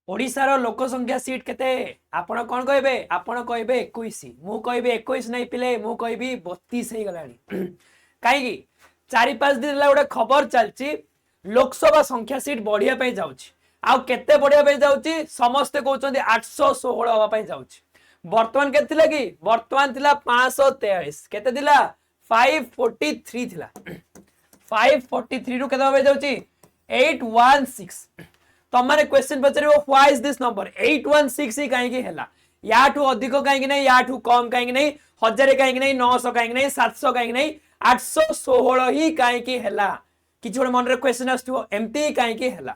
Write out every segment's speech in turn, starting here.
ओडिशार लोक संख्या सीट केते आपण कोन कहबे आपण कहबे 21 मु कहबे 21 नहीं पिले मु कहबी 32 हे गलानी काई की 4-5 दिन ला गोटे खबर चलची लोकसभा संख्या सीट बढ़िया पे जाउची आ केते बढ़िया पे जाउची समस्त कहउचंदी 816 हवा पे जाउची वर्तमान केते थिला की वर्तमान थिला 543 केते थिला 543 थिला 543 रु केते हवा जाउची 816 तमने क्वेश्चन पचरिबो व्हाई इज दिस नंबर 816 ही काहे की हैला याठू अधिक काहे की नहीं याठू कम काहे की नहीं 1000 काहे की नहीं 900 काहे की नहीं 700 काहे की नहीं 816 ही काहे की हैला किछ गोटे मन रे क्वेश्चन आस्तुओ एमती काहे की हैला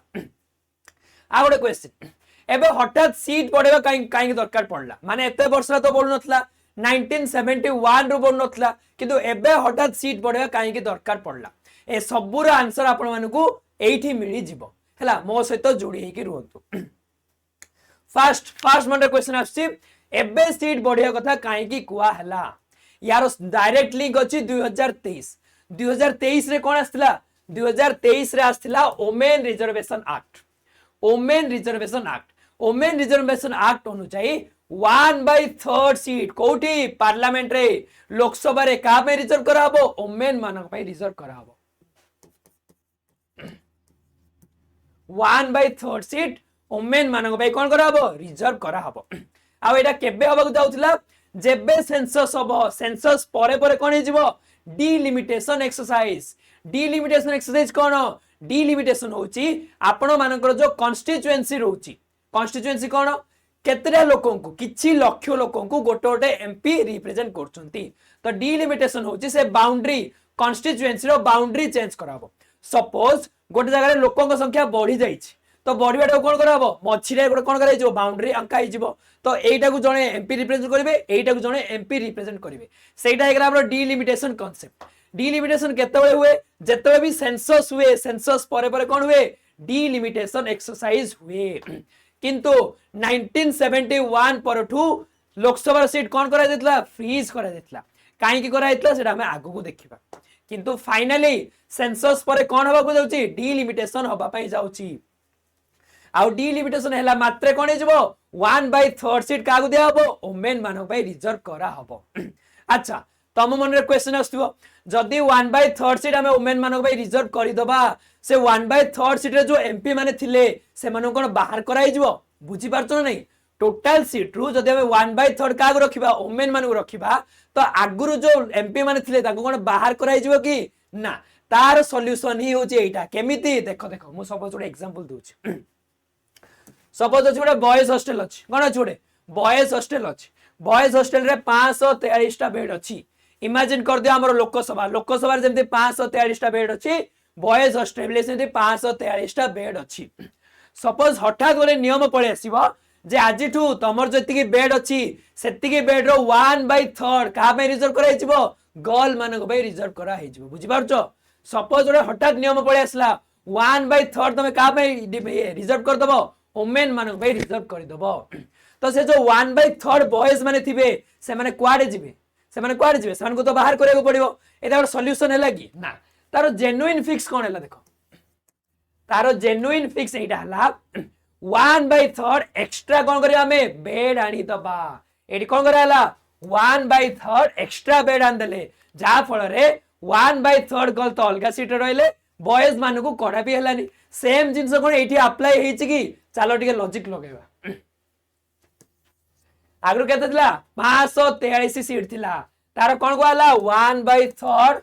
आ गोटे क्वेश्चन एबे हठात सीट पड़ेबा काहे दरकार पड़ला माने एते वर्ष तो बोल नथला 1971 रो बोल नथला किंतु एबे हठात सीट पड़ेबा काहे की दरकार पड़ला ए सबुर आंसर आपण मानकू एठी मिली जिवो हला मो सहित जोड़ी हेकी रुहतु फर्स्ट मन क्वेश्चन आछि एबे सीट बढ़िया कथा काहे की कुआ हला यार डायरेक्ट लिंक अछि 2023 रे कोन आस्थिला 2023 रे आस्थिला वुमेन रिजर्वेशन एक्ट अनुसार 1/3 सीट कोठी पार्लियामेंट रे लोकसभा रे का पे रिजर्व करा हबो वुमेन मानक पे रिजर्व करा हबो 1/3 सीट वुमेन मानक पे कोन करा हबो रिजर्व करा हबो आ एटा केबे हबक जाउथिला जेबे सेंसस हबो सेंसस परे परे कोन हे जिवो डिलिमिटेशन एक्सरसाइज कोन डिलिमिटेशन होची आपण मानकर जो कॉन्स्टिट्यूएंसी रहउची कॉन्स्टिट्यूएंसी कोन केतरा लोकन को किछि लक्ष लोकन को गोटे गोटे एमपी रिप्रेजेंट करचंती तो डिलिमिटेशन होची से बाउंड्री कॉन्स्टिट्यूएंसी रो बाउंड्री चेंज कराबो सपोज गोटे जगह लोकों संख्या बढ़ी जाइछि तो बढ़ियाटा कोन कराबो मछिरे गोटे कोन कराइजो बाउंड्री अंका हिजिवो तो एटा को जणे एमपी रिप्रेजेंट करिवे एटा को जणे एमपी रिप्रेजेंट करिवे सेटा एकरा हमर डिलिमिटेशन कांसेप्ट डिलिमिटेशन केतेबेले हुए जेतेबेले भी सेंसस हुए सेंसस परे परे कोन हुए डिलिमिटेशन एक्सरसाइज हुए किंतु 1971 परठू लोकसभा सीट कोन करा देतला फ्रीज करा देतला काहे की करा देतला सेटा हम आगु को देखिबा किंतु फाइनली सेंसस परे कोन हबा को जाउची डिलिमिटेशन हबा पई जाउची आउ डिलिमिटेशन हैला मात्रे कोन हेजबो 1/3 सीट कागु दिया हबो वुमेन मानक पई रिजर्व करा हबो अच्छा तम मन रे क्वेश्चन आस्तुओ जदी 1/3 सीट हमें वुमेन मानक पई रिजर्व करि दबा से 1/3 सीट रे जो एमपी माने थिले से मानक कोन बाहर कराई जिवो बुझी पारछो नै टोटल सीट रु जदी हमें 1/3 कागु रखिबा वुमेन मानक रखिबा तो आगुरु जो एमपी माने थिले ताको कोन बाहर कराई जिवो कि ना तार सॉल्यूशन ही होची एटा केमिति देखो देखो मु सपोज ଗୋଟେ एग्जांपल दोछि सपोज अछि ଗୋଟେ बॉयज हॉस्टल अछि कोन अछि ଗୋଟେ बॉयज हॉस्टल रे 543 टा बेड अछि इमेजिन कर दियो हमर लोकसभा रे जेमते 543 टा बेड अछि बॉयज हॉस्टल रे सेमते 543 टा बेड अछि सपोज हठात गोले नियम पळे आसीबो जे आजिठू तमर जतिकी बेड अछि सेतिकी बेड रो 1/3 का पे रिजर्व करा हिजबो गर्ल मानक पे रिजर्व करा हिजबो बुझि पारछो सपोज गोले हठात नियम पळे आसला 1/3 तमे का पे रिजर्व कर दबो वुमेन मानक पे रिजर्व कर दबो तो से जो 1/3 बॉयज माने थिबे से माने क्वाडे जिबे से माने को तो बाहर करे को पड़िबो एटा सॉल्यूशन हैला कि ना तारो जेन्युइन फिक्स कोन हैला देखो तारो जेन्युइन फिक्स एटा हला 1/3 एक्स्ट्रा कोन करिया हमें बेड आनी दबा एडी कोन कराला 1/3 एक्स्ट्रा बेड आन देले जा फल रे 1/3 गल तो अलगा सीट रहले बॉयज मान को कोडा भी हलानी सेम जिंस कोन एठी अप्लाई हेछि कि चलो टिके लॉजिक लगेबा आगरो केते थिला 543 सीट थिला तार कोन को आला 1/3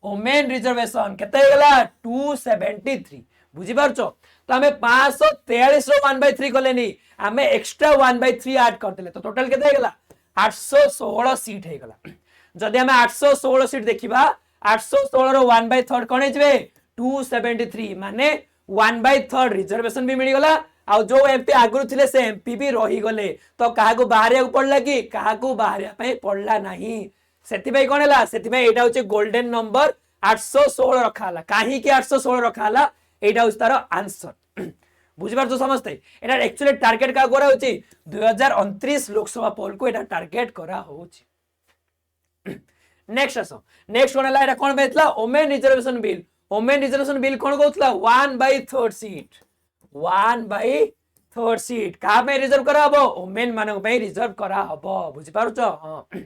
वुमेन रिजर्वेशन केते गेला 273 बुझी पारछो तो हमें 543 रो 1/3 कलेनी हमें एक्स्ट्रा 1/3 ऐड करतेले तो टोटल केते गेला 816 सीट हे गेला जदी हमें 816 सीट देखिबा 816 रो 1/3 कोन हेजबे 273 माने 1/3 रिजर्वेशन भी मिली गला आ जो एमपी आगुरु थिले से एमपी भी रही गले तो काहा को बाहरिया को पड़ला कि काहा को बाहरिया पई पड़ला नाही सेति भाई कोन हला सेति भाई एटा होचे गोल्डन नंबर 816 रखाला काहे कि 816 रखाला एटा होच तार आंसर बुझि पारछो समझते एटा एक्चुअली टारगेट का करा होची 2029 लोकसभा पोल को एटा टारगेट करा होची नेक्स्ट कोन हला एटा कोन बेतला वुमेन रिजर्वेशन बिल कोन कहतला 1/3 सीट 1/3 थर्ड सीट कहा पे रिजर्व करा हबो ओमेन मानक पे रिजर्व करा हबो बुझि पारुछ हां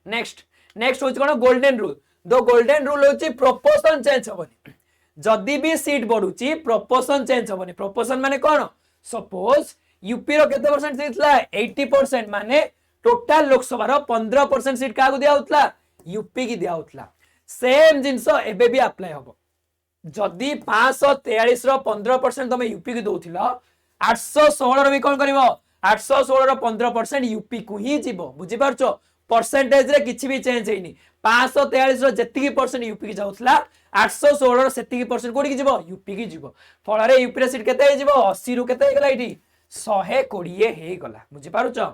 नेक्स्ट नेक्स्ट होची कोन गोल्डन रूल दो गोल्डन रूल होची प्रोपोर्शन चेंज हबनी जदी भी सीट बढ़ुची प्रोपोर्शन चेंज हबनी प्रोपोर्शन माने कोन सपोज यूपी रो केते परसेंट सीट ला 80% माने टोटल लोकसभा रो 15% सीट कागु दिया होतला यूपी की दिया होतला सेम जिंस एबे भी अप्लाई हबो जदी 543 रो 15% तमे यूपी की दोथिला 816 रो भी कोन करबो 816 रो 15% यूपी को ही जीवो बुझि पारछो परसेंटेज रे किछि भी चेंज हेनी 543 रो जेतिकी परसेंट यूपी की जाउतला 816 रो सेतिकी परसेंट कोडी की जीवो यूपी की जीवो फळ रे यूपी रे सीट केते हे जीवो 80 रो केते हे गला इठी 120 हे गला बुझि पारुछो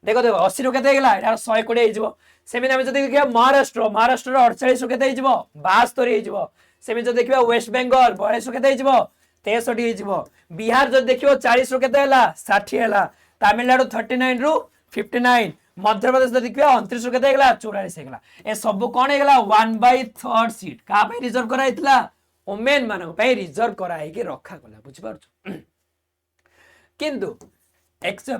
देखो देखो 80 रो केते हे गला यार 120 हे जीवो सेमिन हम जदी देखिया महाराष्ट्र महाराष्ट्र रो 48 रो केते हे जीवो 72 हे जीवो सेमिन जदी देखिया वेस्ट बंगाल 42 रो केते हे जीवो 63 हे जीवो बिहार जदी देखियो 40 रो केते हला 60 हला तमिलनाडु 39 रो 59 मध्य प्रदेश जदी देखिया 29 रो केते हे गला 44 हे गला ए सब कोन हे गला 1/3 सीट का पे रिजर्व कराइतला ओमेन मानक पे रिजर्व कराई के रखा गला बुझि पारछो किंतु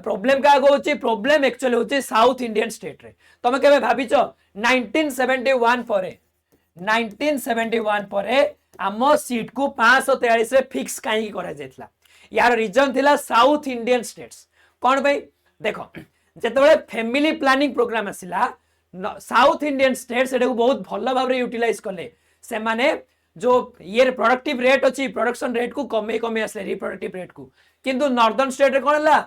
प्रॉब्लम का होची प्रॉब्लम एक्चुअली होची साउथ इंडियन स्टेट रे तमे केबे भाबिचो 1971 परे 1971 परे आम सीट को 543 रे फिक्स काई करा जायतला यार रीजन थिला साउथ इंडियन स्टेट्स कोन भाई देखो जेतेबेले फैमिली प्लानिंग प्रोग्राम आसिला साउथ इंडियन स्टेट्स एटा को बहुत भलो भाबरे यूटिलाइज करले से माने जो ये प्रोडक्टिव रेट अछि प्रोडक्शन रेट को कमे कमे आसले रिप्रोडक्टिव रेट को किंतु नॉर्दर्न स्टेट रे कोन हला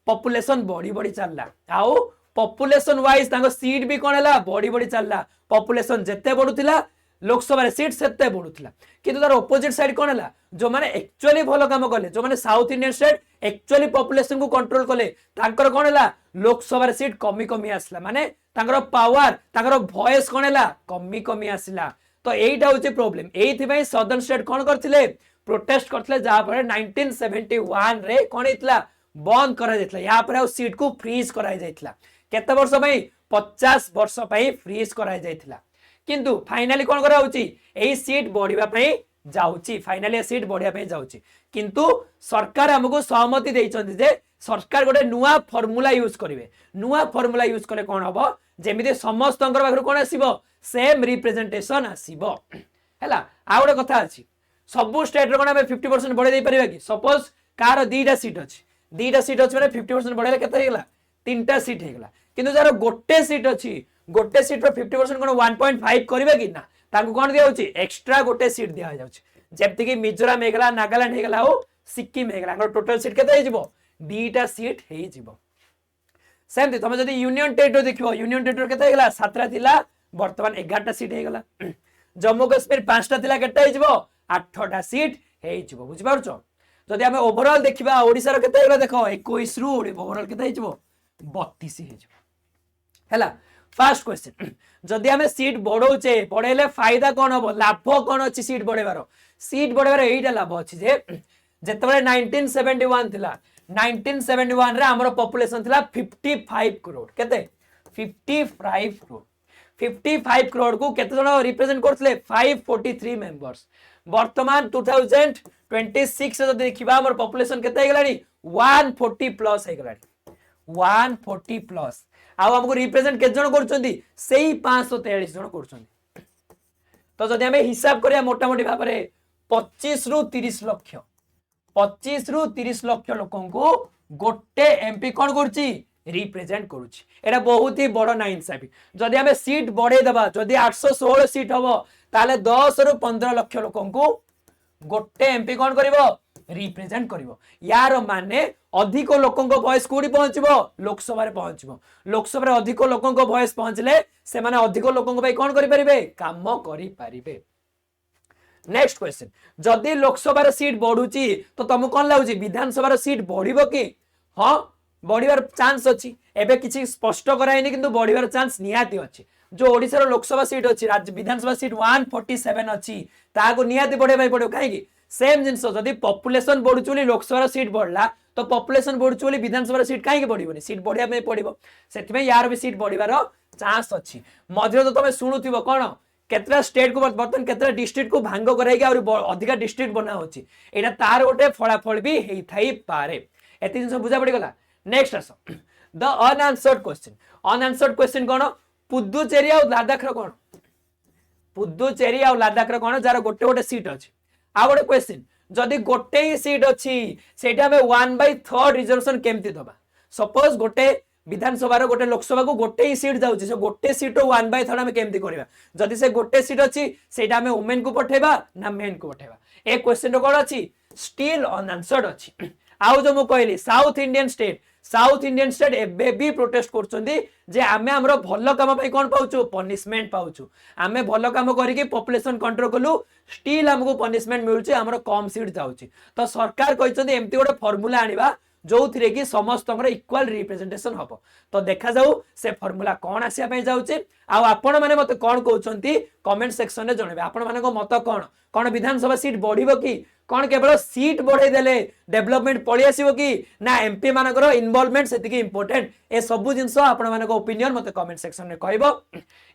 पॉपुलेशन बड़ी बड़ी चलला आउ पॉपुलेशन वाइज तांको सीट भी कोन हला बड़ी बड़ी चलला पॉपुलेशन जत्ते बडुथिला लोकसभा रे सीट सेत्ते बडुथिला किंतु तार ऑपोजिट साइड कोन हला जो माने एक्चुअली भलो काम करले जो माने south Indian state actually population को कंट्रोल करले तांकर कोन हला लोकसभा रे सीट कमी कमी आसला माने तांकर पावर तांकर वॉइस कोन हला कमी कमी आसला तो एटा होची प्रॉब्लम एथि भाई सदर्न स्टेट कोन करथिले प्रोटेस्ट करथिले जा पर 1971 रे कोन हितला बंद करा जायतला या पर सीट को फ्रीज करा जायतला केते वर्ष पई 50 वर्ष पई फ्रीज करा जायतला किंतु फाइनली कोन करा होची एई सीट बढ़िबा पई जाउची फाइनली सीट बढ़िया पई जाउची किंतु सरकार हमको सहमति देइचंती जे सरकार गोटे नुआ फार्मूला यूज करिवे नुआ फार्मूला यूज करे कोन हबो जेमिति समस्तंकर बाखर कोन आसीबो सेम रिप्रेजेंटेशन आसीबो हैला आ गोटे कथा अछि सब स्टेट रे कोन हमें 50% बढ़े दे परिबा कि सपोज कार दीटा सीट अछि माने 50% बढ़ेले केते हेगला तीनटा सीट हेगला किंतु जार गोटे सीट अछि गोटे सीट रो 50% कोन 1.5 करिवे कि ना ताको कोन दिया होची एक्स्ट्रा गोटे सीट दिया जाउची जेप्ति कि मिजोरम हेगला नागालैंड हेगला हो सिक्किम हेगला टोटल सीट केते हेजिबो दीटा सीट हेजिबो सेमति तमे जदी यूनियन टेरिटरी देखिबो यूनियन टेरिटरी केते हेगला 7टा थिला वर्तमान 11टा सीट हेगला जम्मू कश्मीर 5टा थिला केते हेजिबो 8टा सीट हेजिबो बुझि पारछो जदि हमें ओवरऑल देखिबा ओडिसा रो केते हेगला देखो 21 रु ओवरऑल केते हेजिबो 32 हेजिबो हैला फर्स्ट क्वेश्चन जदि हमें सीट बढ़ौचे बढ़ेले फायदा कोन हबो लाभ कोन अछि सीट बढ़ेबार एइटा लाभ अछि जे जेतबे 1971 थिला 1971 रे हमर पॉपुलेशन थिला 55 करोड़ केते 55 करोड़ को केते जण रिप्रेजेंट करथले 543 मेंबर्स वर्तमान 2026 जदि देखिबा हमर पॉपुलेशन केते हे गलानी 140 प्लस हे गलानी 140 प्लस आ हमको रिप्रेजेंट के जण करछंती सेही 543 जण करछंती तो जदि हमें हिसाब करिया मोटा मोटी भाबरे 25 रु 30 लक्ष लोकन को गोटे एमपी कोन करछि रिप्रेजेंट करूछि एटा बहुत ही बड़ नाइंसाफी जदि हमें सीट बढ़े दबा जदि 816 सीट हबो ताले 10 रु 15 लक्ष लोकन को गोटे एमपी कोन करिवो रिप्रेजेंट करिवो यार माने अधिक लोकन को वॉइस कोडी पहुंचबो लोकसभा रे पहुंचबो लोकसभा रे अधिक लोकन को वॉइस पहुंचले से माने अधिक लोकन को भाई कोन करि परिबे काम करि परिबे नेक्स्ट क्वेश्चन जदि लोकसभा रे सीट बढ़ुची तो तुमको कोन लागुची विधानसभा रे सीट बढ़िबो कि हां बढ़िबार चांस अछि एबे किछि स्पष्ट कराइनी किंतु बढ़िबार चांस नियाती अछि जो ओडिसा रो लोकसभा सीट अछि राज्य विधानसभा सीट 147 अछि ताको नियाती बढ़ेबाई पड़ो काहे कि सेम जिंस जदि पॉपुलेशन बढ़ुचुली लोकसभा सीट बढ़ला तो पॉपुलेशन बढ़ुचुली विधानसभा सीट काहे के बढ़िबोनी सीट बढ़िया में पड़िबो सेति में यार भी सीट बढ़िबार चांस अछि मध्य तो तमे सुनुथिबो कोन केतरा स्टेट को बर्तन केतरा डिस्ट्रिक्ट को भांग कराई और अधिका डिस्ट्रिक्ट बना होची एटा तार गोटे फलाफल भी हेई थाई पारे एति जिंस बुझा पड़ी गला। नेक्स्ट आस द अनआंसर्ड क्वेश्चन कोन पुदुचेरी और लद्दाख रो कोन पुदुचेरी और लद्दाख रो कोन जार गोटे गोटे सीट अछि आ गोटे क्वेश्चन जदि गोटे ही सीट अछि सेटा हमें 1/3 रिजर्वेशन केमति दबा सपोज गोटे विधानसभा गोटे लोकसभा को गोटे ही सीट जाउछि से गोटे सीट 1/3 हमें केमति करबा जदि से गोटे सीट अछि सेटा हमें वुमेन को पठेबा ना मेन को पठेबा ए क्वेश्चन रो कोन अछि स्टिल अनआंसर्ड अछि। आउ जो मु कहली साउथ इंडियन स्टेट एबे भी प्रोटेस्ट करछंदी जे आमे हमरो भलो काम पई कोन पाउछु पनिशमेंट पाउछु आमे भलो काम करिके पॉपुलेशन कंट्रोल कलु स्टिल हमको पनिशमेंट मिलुछि हमरो कम सीट जाउछि तो सरकार कहछंदी एम्ति गोटे फार्मूला आनिबा जो थी कि समस्त इक्वाल रिप्रेजेंटेशन हम तो देखा जाऊ से फॉर्मूला कौन आसापी जाऊे आपण मैंने मत कौन कहते कमेंट सेक्शन में जनइबे आपण मान मत कौन कौन विधानसभा सीट बढ़ कि कौन केवल सीट बढ़े देले डेवलपमेंट पलि आसो कि ना एमपी मानकर इनवॉल्वमेंट से इंपोर्टेंट ए सब जिन आपण मान ओपिनियन मत कमेंट सेक्शन में कह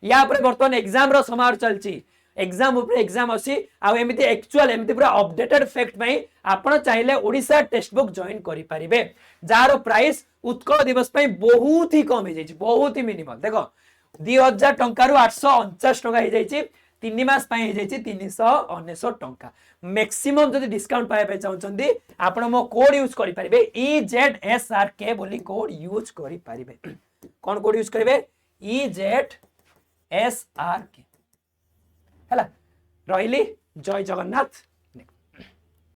या बर्तमान एग्जाम समारोह चलती एग्जाम ऊपर एग्जाम अच्छी आउ एमती एक्चुअल एमती पूरा अपडेटेड फैक्ट में आपण चाहिए ओडिशा टेक्स्ट बुक जॉइन करि परिबे जार प्राइस उत्कल दिवस पे बहुत ही कम हो जाइए बहुत ही मिनिमल देख 2000 टंका रु 849 टंका हो जाइए 3 मास हो जाइए 399 टंका मैक्सिमम जदि डिस्काउंट पाए चाहते आपण मो कोड यूज करि परिबे EZSRK बोली कोड यूज करि परिबे कौन कोड यूज करिवे EZSRK हला रहिली जय जगन्नाथ।